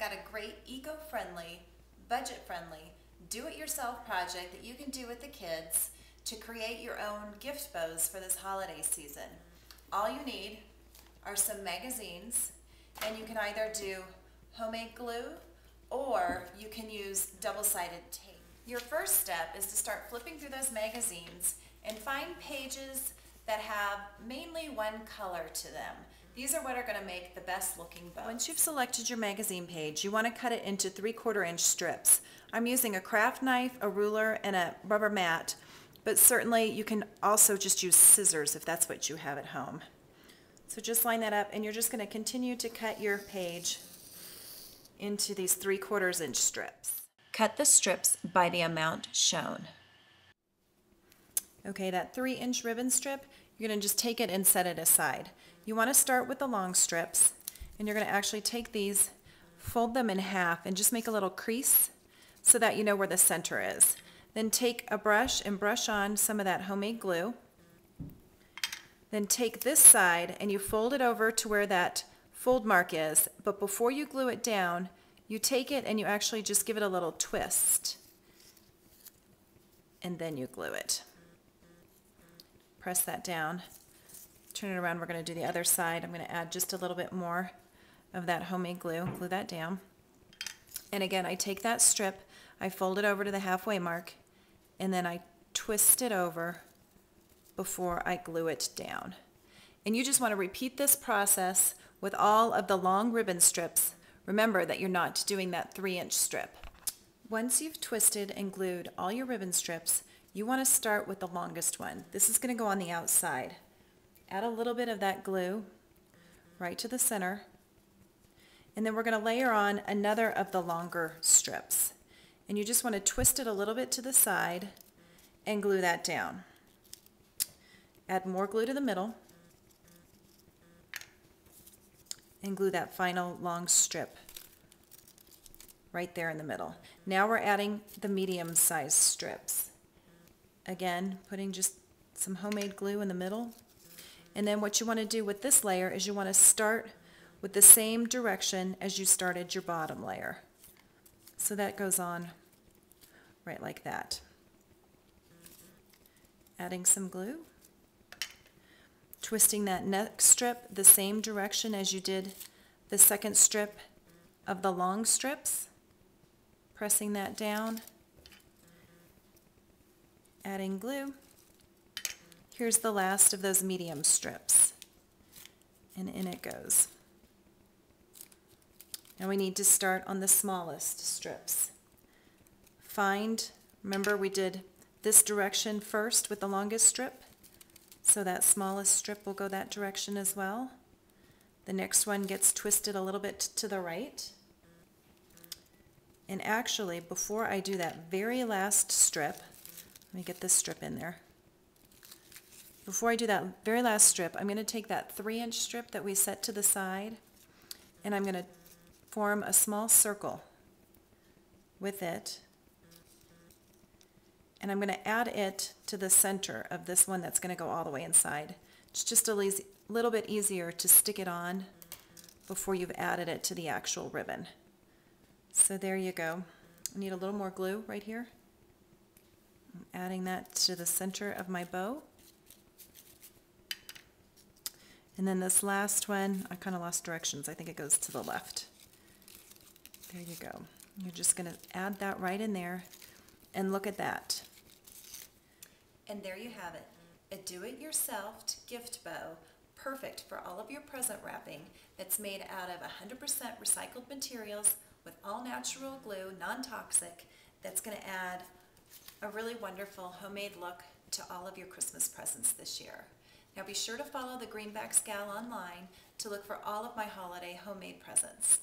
got a great eco-friendly, budget-friendly, do-it-yourself project that you can do with the kids to create your own gift bows for this holiday season. All you need are some magazines, and you can either do homemade glue or you can use double-sided tape. Your first step is to start flipping through those magazines and find pages that have mainly one color to them. These are what are going to make the best looking bows. Once you've selected your magazine page, you want to cut it into 3/4 inch strips. I'm using a craft knife, a ruler, and a rubber mat, but certainly you can also just use scissors if that's what you have at home. So just line that up, and you're just going to continue to cut your page into these 3/4 inch strips. Cut the strips by the amount shown. Okay, that 3-inch ribbon strip, you're going to just take it and set it aside. You want to start with the long strips, and you're going to actually take these, fold them in half, and just make a little crease so that you know where the center is. Then take a brush and brush on some of that homemade glue. Then take this side and you fold it over to where that fold mark is, but before you glue it down, you take it and you actually just give it a little twist, and then you glue it. Press that down, turn it around. We're going to do the other side. I'm going to add just a little bit more of that homemade glue, glue that down. And again, I take that strip, I fold it over to the halfway mark, and then I twist it over before I glue it down. And you just want to repeat this process with all of the long ribbon strips. Remember that you're not doing that 3-inch strip. Once you've twisted and glued all your ribbon strips, you want to start with the longest one. This is going to go on the outside. Add a little bit of that glue right to the center, and then we're going to layer on another of the longer strips. And you just want to twist it a little bit to the side and glue that down. Add more glue to the middle and glue that final long strip right there in the middle. Now we're adding the medium-sized strips. Again, putting just some homemade glue in the middle. And then what you want to do with this layer is you want to start with the same direction as you started your bottom layer. So that goes on right like that. Adding some glue. Twisting that next strip the same direction as you did the second strip of the long strips. Pressing that down. Adding glue. Here's the last of those medium strips, and in it goes. Now we need to start on the smallest strips. Remember we did this direction first with the longest strip, so that smallest strip will go that direction as well. The next one gets twisted a little bit to the right. And actually, before I do that very last strip, let me get this strip in there. Before I do that very last strip, I'm going to take that 3-inch strip that we set to the side, and I'm going to form a small circle with it, and I'm going to add it to the center of this one that's going to go all the way inside. It's just a little bit easier to stick it on before you've added it to the actual ribbon. So there you go. I need a little more glue right here. I'm adding that to the center of my bow. And then this last one, I kind of lost directions. I think it goes to the left. There you go. You're just going to add that right in there, and look at that. And there you have it. A do-it-yourself gift bow, perfect for all of your present wrapping, that's made out of 100% recycled materials with all natural glue, non-toxic, that's going to add a really wonderful homemade look to all of your Christmas presents this year. Now be sure to follow the Greenbacks Gal online to look for all of my holiday homemade presents.